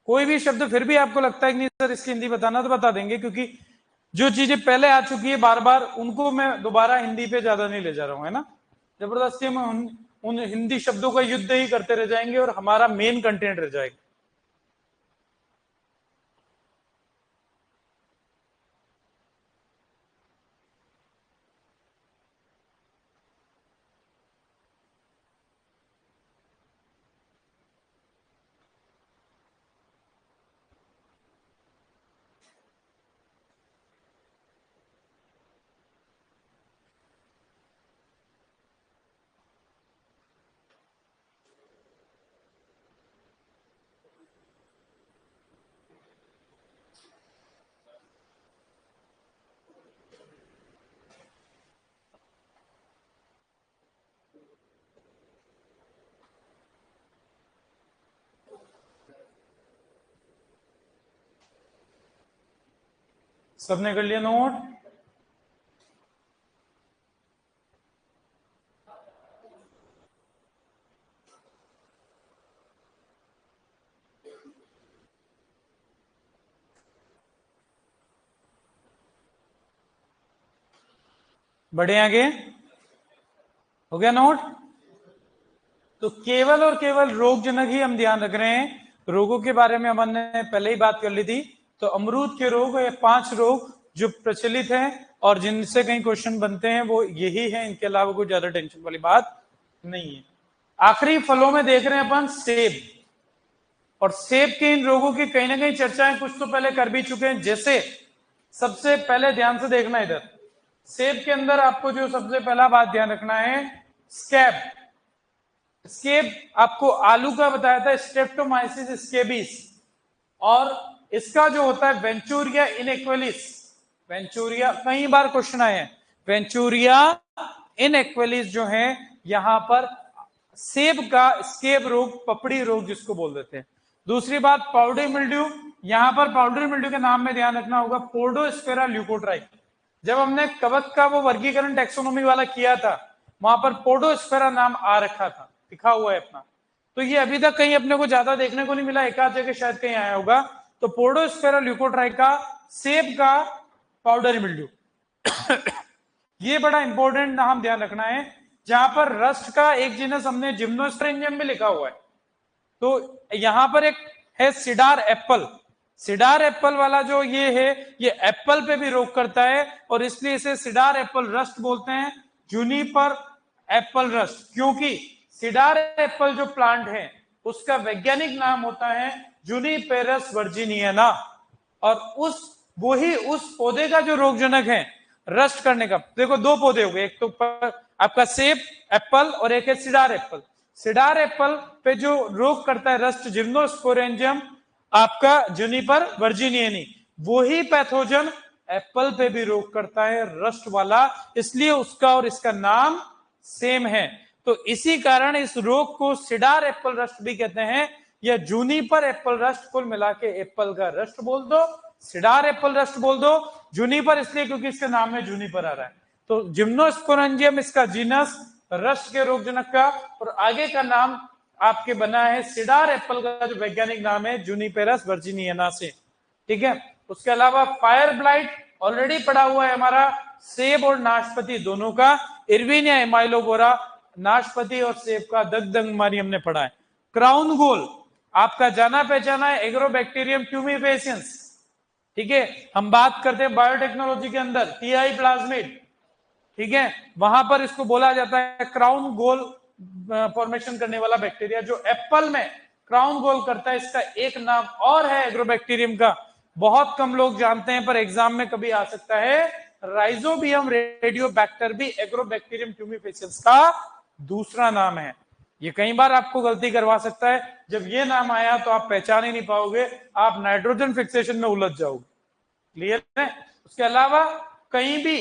कोई भी शब्द फिर भी आपको लगता है कि नहीं सर इसकी हिंदी बताना, तो बता देंगे, क्योंकि जो चीजें पहले आ चुकी है बार बार, उनको मैं दोबारा हिंदी पे ज्यादा नहीं ले जा रहा हूं, है ना। जबरदस्ती हम उन हिंदी शब्दों का युद्ध ही करते रह जाएंगे और हमारा मेन कंटेंट रह जाएगा। सबने कर लिया नोट? बढ़े आगे, हो गया नोट? तो केवल और केवल रोग जनक ही हम ध्यान रख रहे हैं। रोगों के बारे में हमने पहले ही बात कर ली थी। तो अमरूद के रोग, ये 5 रोग जो प्रचलित हैं और जिनसे कई क्वेश्चन बनते हैं, वो यही है, इनके अलावा कोई ज्यादा टेंशन वाली बात नहीं है। आखिरी फलों में देख रहे हैं अपन सेब, और सेब के इन रोगों की कहीं ना कहीं चर्चाएं कुछ तो पहले कर भी चुके हैं। जैसे सबसे पहले ध्यान से देखना, इधर सेब के अंदर आपको जो सबसे पहला बात ध्यान रखना है, स्कैब। स्केब आपको आलू का बताया था, स्ट्रेप्टोमाइसिस स्केबिस, और इसका जो होता है वेंचूरिया इनएक्वेलिस। वेंचूरिया कई बार क्वेश्चन आए हैं, वेंचूरिया इनएक्वेलिस जो है यहां पर सेब का स्केब रोग, पपड़ी रोग जिसको बोल देते हैं। दूसरी बात पाउडर मिल्ड्यू, यहां पर पाउडर मिल्ड्यू के नाम में ध्यान रखना होगा पोर्डोस्फेरा ल्यूकोट्राई। जब हमने कवक का वो वर्गीकरण टैक्सोनॉमी वाला किया था, वहां पर पोर्डोस्फेरा नाम आ रखा था, लिखा हुआ है अपना। तो ये अभी तक कहीं अपने को ज्यादा देखने को नहीं मिला, एक आध जगह शायद कहीं आया होगा। तो पोर्डोस्फेरा ल्यूकोट्राइका, सेब का पाउडर मिल्ड्यू ये बड़ा इंपॉर्टेंट नाम ध्यान रखना है। जहां पर रस्ट का एक जीनस हमने जिम्नोस्ट्रेंजियम में लिखा हुआ है, तो यहां पर एक है सिडार एप्पल। सिडार एप्पल वाला जो ये है, ये एप्पल पे भी रोक करता है, और इसलिए इसे सिडार एप्पल रस्ट बोलते हैं, जूनिपर एप्पल रस्ट। क्योंकि सिडार एप्पल जो प्लांट है उसका वैज्ञानिक नाम होता है जूनिपेरस वर्जिनियाना, और उस पौधे का जो रोगजनक है रस्ट करने का, देखो 2 पौधे हो गए, एक तो आपका सेब एप्पल और एक है सिडार एप्पल। सिडार एप्पल पे जो रोग करता है रस्ट, जिम्नोस्पोरेंजियम आपका जूनिपर वर्जिनियनी, वही पैथोजन एप्पल पे भी रोग करता है, रस्ट वाला, इसलिए उसका और इसका नाम सेम है। तो इसी कारण इस रोग को सिडार एप्पल रस्ट भी कहते हैं, या जूनिपर एप्पल रस्ट, कुल मिला के एप्पल का रस्ट बोल दो, सिडार एप्पल रस्ट बोल दो। जूनिपर इसलिए क्योंकि इसके नाम में जूनिपर आ रहा है। तो जिम्नोस्पोरेंजियम इसका जीनस, रस्ट के रोगजनक का, और आगे का नाम आपके बना है सिडार एप्पल का जो वैज्ञानिक नाम है जूनिपेरस वर्जिनियाना से। ठीक है, उसके अलावा फायर ब्लाइट ऑलरेडी पड़ा हुआ है हमारा, सेब और नाशपाती दोनों का, इर्विनिया एमाइलोबोरा, नाशपाती और सेब का दगदग बीमारी हमने पढ़ा है। क्राउन गोल आपका जाना पहचाना है, एग्रोबैक्टीरियम ट्यूमिफेसियंस। ठीक है, हम बात करते हैं बायोटेक्नोलॉजी के अंदर टीआई प्लाज्मिड, ठीक है, वहां पर इसको बोला जाता है क्राउन गोल फॉर्मेशन करने वाला बैक्टीरिया, जो एप्पल में क्राउन गोल करता है। इसका एक नाम और है एग्रोबैक्टीरियम का, बहुत कम लोग जानते हैं पर एग्जाम में कभी आ सकता है। राइजोबियम रेडियोबैक्टर भी एग्रोबैक्टीरियम ट्यूमिफेसियस का दूसरा नाम है। ये कई बार आपको गलती करवा सकता है। जब ये नाम आया तो आप पहचान ही नहीं पाओगे, आप नाइट्रोजन फिक्सेशन में उलझ जाओगे। क्लियर है? उसके अलावा कहीं भी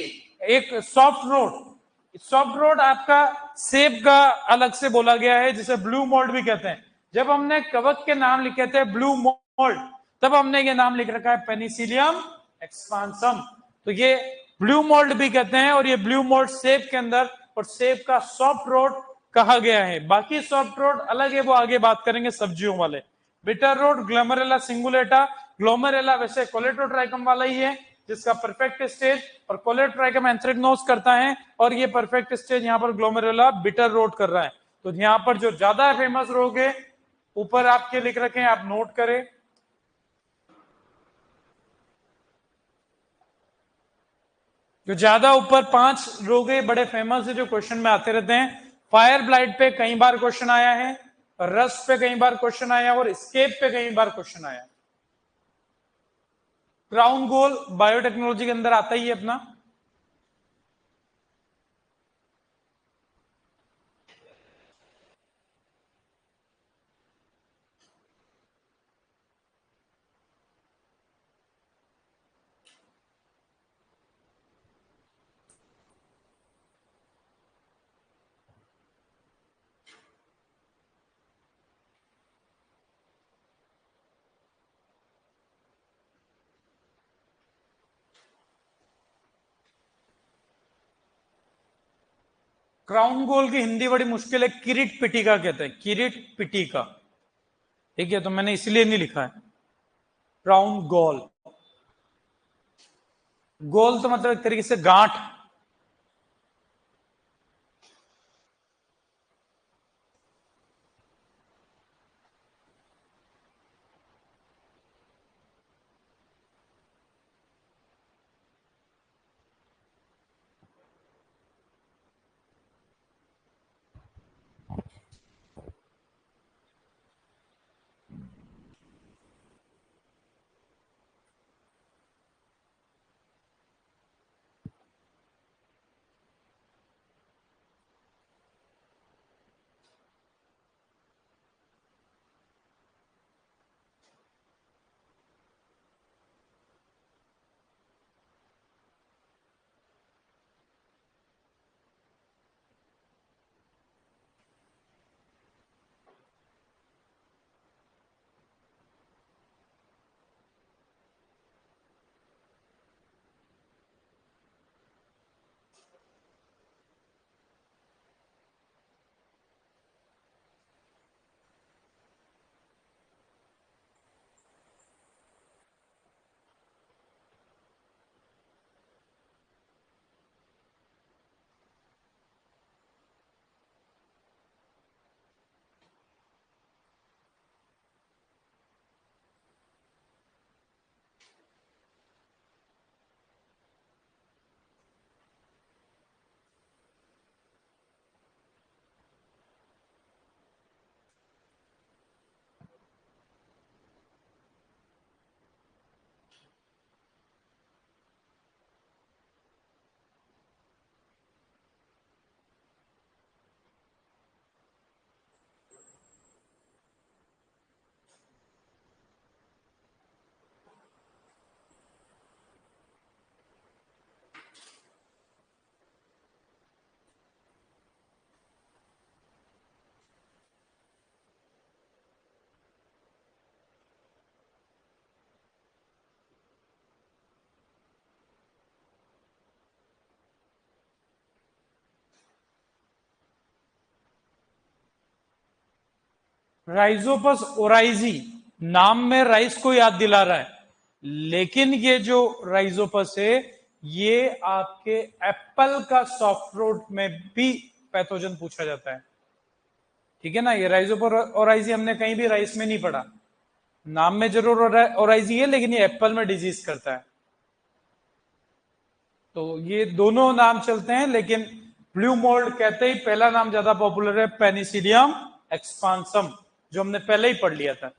एक सॉफ्ट रोड आपका सेब का अलग से बोला गया है, जिसे ब्लू मोल्ड भी कहते हैं। जब हमने कवक के नाम लिखे थे ब्लू मोल्ड, तब हमने ये नाम लिख रखा है पेनिसिलियम एक्सपांसम। तो ये ब्लू मोल्ड भी कहते हैं, और ये ब्लू मोल्ड सेब के अंदर, और सेब का सॉफ्ट रोड कहा गया है। बाकी सॉफ्ट रोड अलग है, वो आगे बात करेंगे सब्जियों वाले। बिटर रोड ग्लोमेरुला सिंगुलेटा, ग्लोमेरुला वैसे कोलेटोट्राइकम वाला ही है, जिसका परफेक्ट स्टेज और कोलेटोट्राइकम एंथ्रेक्नोज करता है, और ये परफेक्ट स्टेज यहां पर ग्लोमेरुला बिटर रोड कर रहा है। तो यहां पर जो ज्यादा फेमस रोग है ऊपर आपके लिख रखे हैं, आप नोट करें। जो ज्यादा ऊपर 5 रोग है बड़े फेमस है, जो क्वेश्चन में आते रहते हैं। फायर ब्लाइट पे कई बार क्वेश्चन आया है, रस्ट पे कई बार क्वेश्चन आया, और स्केप पे कई बार क्वेश्चन आया। क्राउन गोल बायोटेक्नोलॉजी के अंदर आता ही है अपना। क्राउन गोल की हिंदी बड़ी मुश्किल है, किरीट पिटिका कहते हैं, किरीट पिटिका। ठीक है, तो मैंने इसलिए नहीं लिखा है क्राउन गोल। गोल तो मतलब एक तरीके से गांठ। राइजोपस ओराइजी, नाम में राइस को याद दिला रहा है, लेकिन ये जो राइजोपस है ये आपके एप्पल का सॉफ्ट रोड में भी पैथोजन पूछा जाता है। ठीक है ना, ये राइजोपस ओराइजी हमने कहीं भी राइस में नहीं पढ़ा, नाम में जरूर ओराइजी है, लेकिन ये एप्पल में डिजीज करता है। तो ये दोनों नाम चलते हैं, लेकिन ब्लू मोल्ड कहते ही पहला नाम ज्यादा पॉपुलर है, पेनिसिलियम एक्सपांसम, जो हमने पहले ही पढ़ लिया था।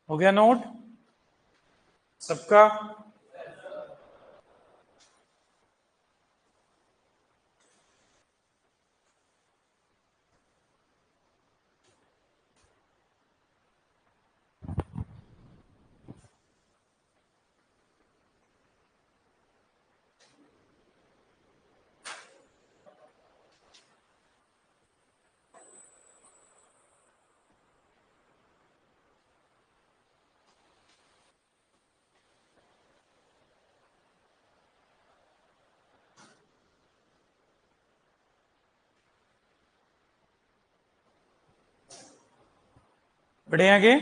हो गया नोट सबका? बढ़िया आगे।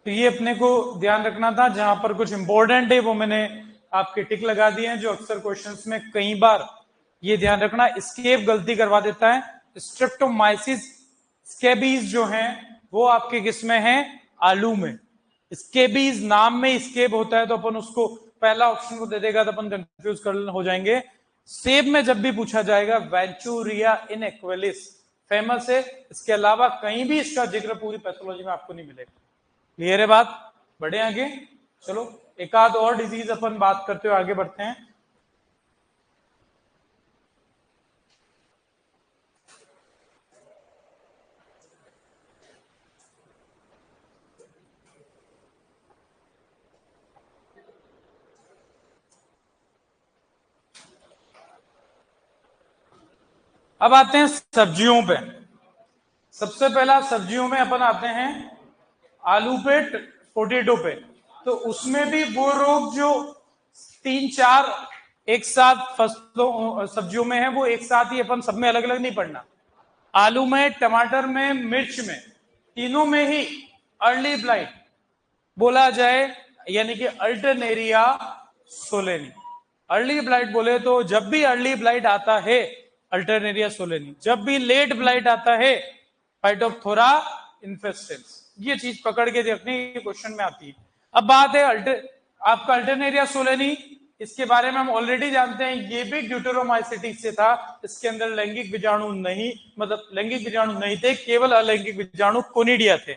तो ये अपने को ध्यान रखना था, जहां पर कुछ इंपॉर्टेंट है वो मैंने आपके टिक लगा दिए हैं, जो अक्सर क्वेश्चंस में कई बार ये ध्यान रखना स्केप गलती करवा देता है। स्ट्रेप्टोमाइसिस स्केबीज जो हैं वो आपके किस में है? आलू में। स्केबीज नाम में स्केप होता है तो अपन उसको पहला ऑप्शन को दे देगा तो अपन कंफ्यूज कर हो जाएंगे। सेब में जब भी पूछा जाएगा वेंचुरिया इनएक्वेलिस फेमस है, इसके अलावा कहीं भी इसका जिक्र पूरी पैथोलॉजी में आपको नहीं मिलेगा। क्लियर है बात? बढ़े आगे चलो, एक आध और डिजीज अपन बात करते हुए आगे बढ़ते हैं। अब आते हैं सब्जियों पे। सबसे पहला सब्जियों में अपन आते हैं आलू पे, पोटेटो पे। तो उसमें भी वो रोग जो 3-4 एक साथ फसलों सब्जियों में है, वो एक साथ ही अपन सब में अलग अलग नहीं पढ़ना। आलू में, टमाटर में, मिर्च में, तीनों में ही अर्ली ब्लाइट बोला जाए, यानी कि अल्टरनेरिया सोलेनी। अर्ली ब्लाइट बोले तो जब भी अर्ली ब्लाइट आता है अल्टरनेरिया सोलेनी, जब भी लेट ब्लाइट आता है फाइटोप्थोरा इन्फेस्टेंस। ये चीज पकड़ के देखनी, क्वेश्चन में आती है। अब बात है आपका अल्टरनेरिया सोलेनी, इसके बारे में हम ऑलरेडी जानते हैं, ये भी ड्यूटेरोमाइसिटिस से था। इसके अंदर लैंगिक बीजाणु नहीं, मतलब लैंगिक बीजाणु नहीं थे, केवल अलैंगिक बीजाणु कोनिडिया थे।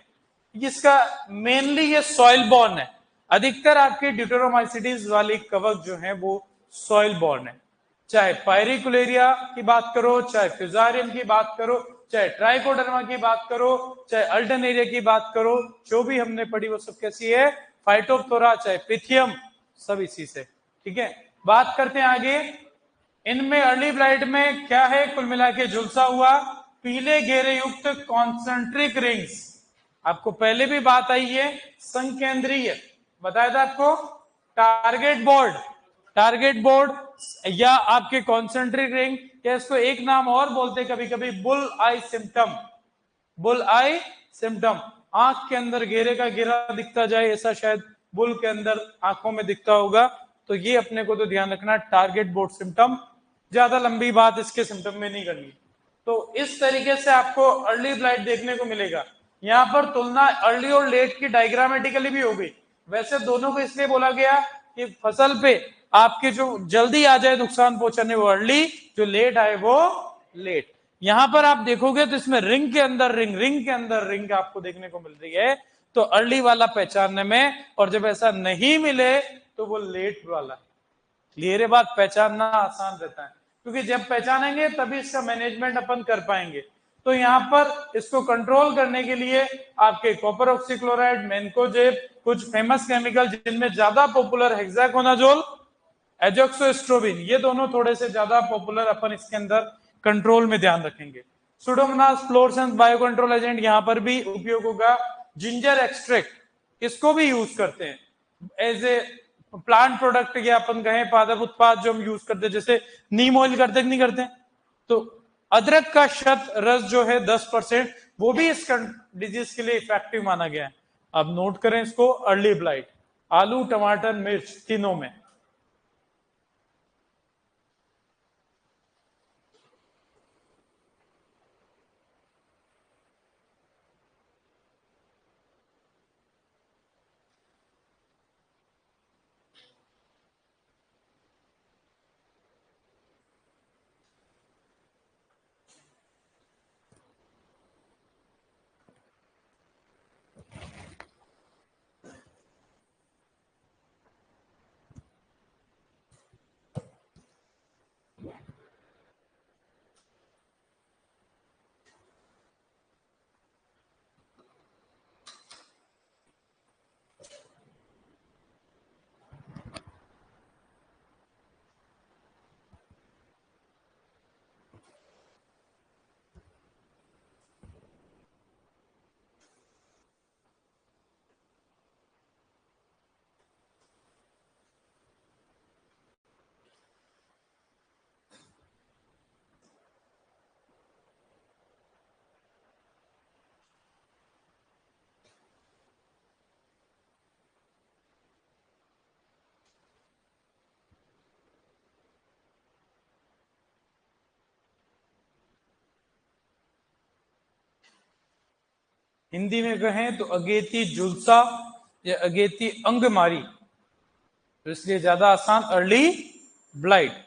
इसका मेनली ये सॉइल बॉर्न है। अधिकतर आपके ड्यूटेरोमाइसिटीज वाली कवक जो है वो सॉइल बॉर्न है। चाहे पायरिकुलेरिया की बात करो, चाहे फ्यूजारियम की बात करो, चाहे ट्राइकोडर्मा की बात करो, चाहे अल्टरनेरिया की बात करो, जो भी हमने पढ़ी वो सब कैसी है? फाइटोप्थोरा, चाहे पिथियम, सब इसी से। ठीक है, बात करते हैं आगे। इनमें अर्ली ब्लाइट में क्या है? कुल मिला के झुलसा हुआ पीले घेरे युक्त कॉन्सेंट्रिक रिंग्स। आपको पहले भी बात आई है, संकेंद्रीय बताया था आपको। टारगेट बोर्ड, टारगेट बोर्ड या आपके कॉन्सेंट्रिक रिंग, या इसको एक नाम और बोलते कभी कभी, बुल आई सिम्टम। बुल आई सिम्टम, आंख के अंदर घेरे का घेरा दिखता जाए, ऐसा शायद बुल के अंदर आंखों में दिखता होगा। तो ये अपने को तो ध्यान रखना, टारगेट बोर्ड सिम्टम। ज्यादा लंबी बात इसके सिम्टम में नहीं करनी। तो इस तरीके से आपको अर्ली ब्लाइट देखने को मिलेगा। यहां पर तुलना अर्ली और लेट की डायग्रामेटिकली भी हो गई। वैसे दोनों को इसलिए बोला गया कि फसल पे आपके जो जल्दी आ जाए नुकसान पहुंचाने वो अर्ली, जो लेट आए वो लेट। यहां पर आप देखोगे तो इसमें रिंग के अंदर रिंग, रिंग के अंदर रिंग आपको देखने को मिल रही है, तो अर्ली वाला पहचानने में, और जब ऐसा नहीं मिले तो वो लेट वाला। क्लियर है बात? पहचानना आसान रहता है, क्योंकि जब पहचानेंगे तभी इसका मैनेजमेंट अपन कर पाएंगे। तो यहां पर इसको कंट्रोल करने के लिए आपके कॉपर ऑक्सीक्लोराइड, मेन्कोजेब, कुछ फेमस केमिकल जिनमें ज्यादा पॉपुलर हेक्साकोनाजोल, एजोक्सोस्ट्रोबिन, ये दोनों थोड़े से ज्यादा पॉपुलर, अपन इसके अंदर कंट्रोल में ध्यान रखेंगे। Pseudomonas fluorescence bio control agent यहां पर भी उपयोग होगा। जिंजर एक्सट्रैक्ट इसको भी यूज करते हैं एज ए प्लांट प्रोडक्ट, या अपन कहें पादप उत्पाद जो हम यूज करते हैं, जैसे नीम ऑयल करते कि नहीं करते? तो अदरक का शत रस जो है 10%, वो भी इस डिजीज के लिए इफेक्टिव माना गया है। अब नोट करें इसको, अर्ली ब्लाइट आलू, टमाटर, मिर्च तीनों में। हिंदी में कहें तो अगेती जुलसा या अगेती अंगमारी, तो इसलिए ज्यादा आसान अर्ली ब्लाइट।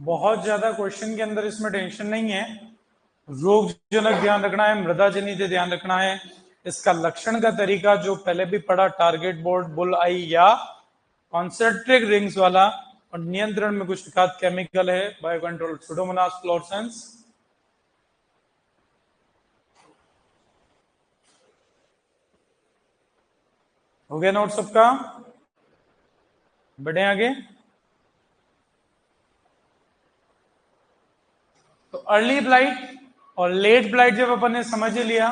बहुत ज्यादा क्वेश्चन के अंदर इसमें टेंशन नहीं है। रोगजनक ध्यान रखना है, मृदा जनित ध्यान रखना है, इसका लक्षण का तरीका जो पहले भी पढ़ा, टारगेट बोर्ड, बुल आई या कॉन्सेंट्रिक रिंग्स वाला, और नियंत्रण में कुछ विकास केमिकल है, बायो कंट्रोल सुडोमोनास फ्लोरेसेंस। हो गया नोट सबका? बढ़े आगे। तो अर्ली ब्लाइट और लेट ब्लाइट जब अपन ने समझ लिया,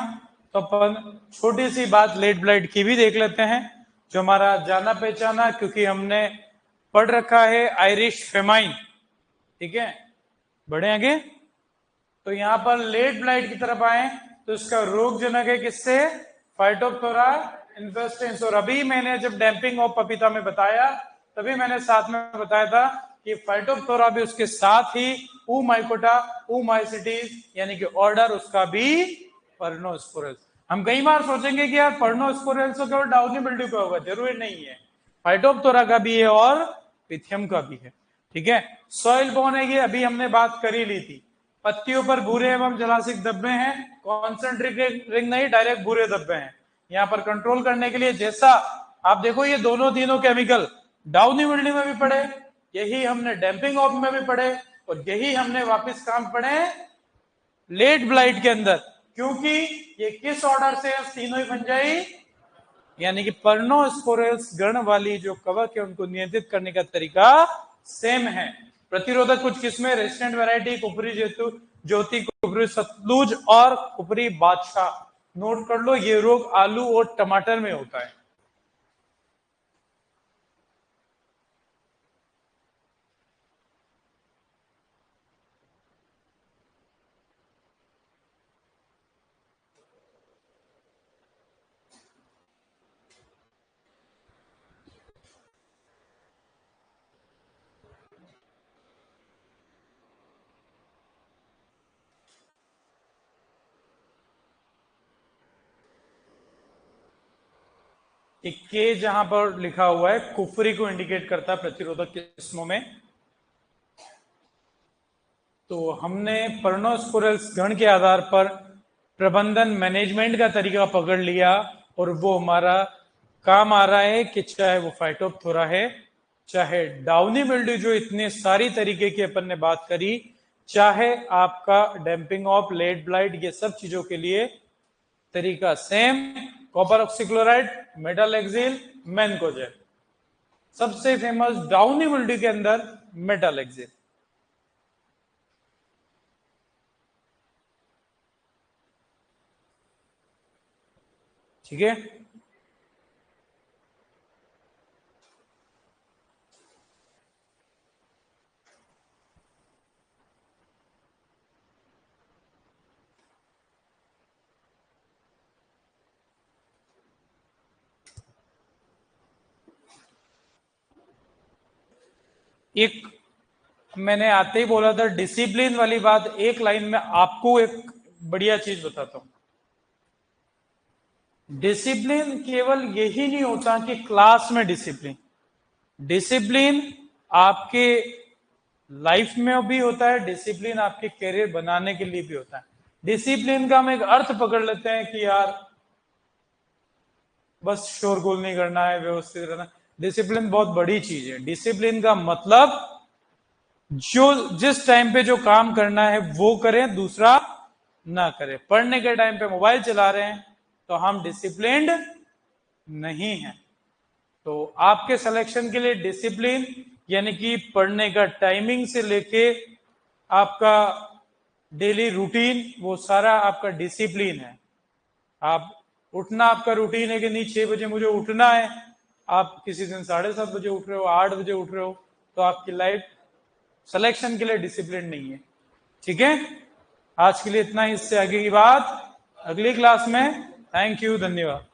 तो अपन छोटी सी बात लेट ब्लाइट की भी देख लेते हैं, जो हमारा जाना पहचाना, क्योंकि हमने पढ़ रखा है आयरिश फेमाइन। ठीक है, बढ़े आगे। तो यहां पर लेट ब्लाइट की तरफ आए तो इसका रोगजनक है किससे? Phytophthora infestans. और अभी मैंने जब डैम्पिंग ऑफ पपीता में बताया, तभी मैंने साथ में बताया था कि फाइटोप्थोरा भी उसके साथ ही ऊमाइकोटा, ऊमाइसिटीज, यानी कि ऑर्डर उसका भी पर्नोस्पोरस। हम कई बार सोचेंगे कि यार पर्नोस्पोरस तो केवल डाउनी मिल्ड्यू का होगा, जरूरी नहीं है, फाइटोप्थोरा का भी है और पिथियम का भी है। ठीक है, सॉइल बोन है, ये अभी हमने बात कर ही ली थी। पत्तियों पर भूरे एवं जलासिक धब्बे हैं, कॉन्सेंट्रिक रिंग नहीं, डायरेक्ट भूरे धब्बे हैं। यहां पर कंट्रोल करने के लिए, जैसा आप देखो, ये दोनों तीनों केमिकल डाउनी मिल्ड्यू में भी पढ़े, यही हमने डैम्पिंग ऑफ में भी पढ़े, और यही हमने वापस काम पढ़े लेट ब्लाइट के अंदर, क्योंकि ये किस ऑर्डर से तीनों ही फंजाई, यानी कि पर्नोस्पोरस गण वाली जो कवक है उनको नियंत्रित करने का तरीका सेम है। प्रतिरोधक कुछ किस्में, रेजिस्टेंट वैरायटी, कुफरी जेतु ज्योति, कुफरी सतलुज और कुफरी बादशाह। नोट कर लो, ये रोग आलू और टमाटर में होता है। के जहां पर लिखा हुआ है कुफरी को इंडिकेट करता है प्रतिरोधक किस्मों में। तो हमने पर्नोस्पोरस गण के आधार पर प्रबंधन मैनेजमेंट का तरीका पकड़ लिया, और वो हमारा काम आ रहा है कि चाहे वो फाइटोप्थोरा है, चाहे डाउनी मिल्ड्यू जो इतने सारी तरीके की अपन ने बात करी, चाहे आपका डैम्पिंग ऑफ, लेट ब्लाइट, ये सब चीजों के लिए तरीका same, copper oxychloride, metalaxyl, mancozeb. सबसे फेमस डाउन इम्यूनिटी के अंदर मेटल एक्सिल। ठीक है, एक मैंने आते ही बोला था डिसिप्लिन वाली बात, एक लाइन में आपको एक बढ़िया चीज बताता हूं। डिसिप्लिन केवल यही नहीं होता कि क्लास में डिसिप्लिन, डिसिप्लिन आपके लाइफ में भी होता है, डिसिप्लिन आपके करियर बनाने के लिए भी होता है। डिसिप्लिन का हम एक अर्थ पकड़ लेते हैं कि यार बस शोरगुल नहीं करना है, व्यवस्थित रहना। डिसिप्लिन बहुत बड़ी चीज है। डिसिप्लिन का मतलब जो जिस टाइम पे जो काम करना है वो करें, दूसरा ना करें। पढ़ने के टाइम पे मोबाइल चला रहे हैं तो हम डिसिप्लिन्ड नहीं है। तो आपके सिलेक्शन के लिए डिसिप्लिन यानी कि पढ़ने का टाइमिंग से लेके आपका डेली रूटीन, वो सारा आपका डिसिप्लिन है। आप उठना, आपका रूटीन है कि नहीं 6 बजे मुझे उठना है, आप किसी दिन 7:30 बजे उठ रहे हो, 8 बजे उठ रहे हो, तो आपकी लाइफ सिलेक्शन के लिए डिसिप्लिन नहीं है। ठीक है, आज के लिए इतना ही। इससे आगे की बात अगली क्लास में। थैंक यू, धन्यवाद।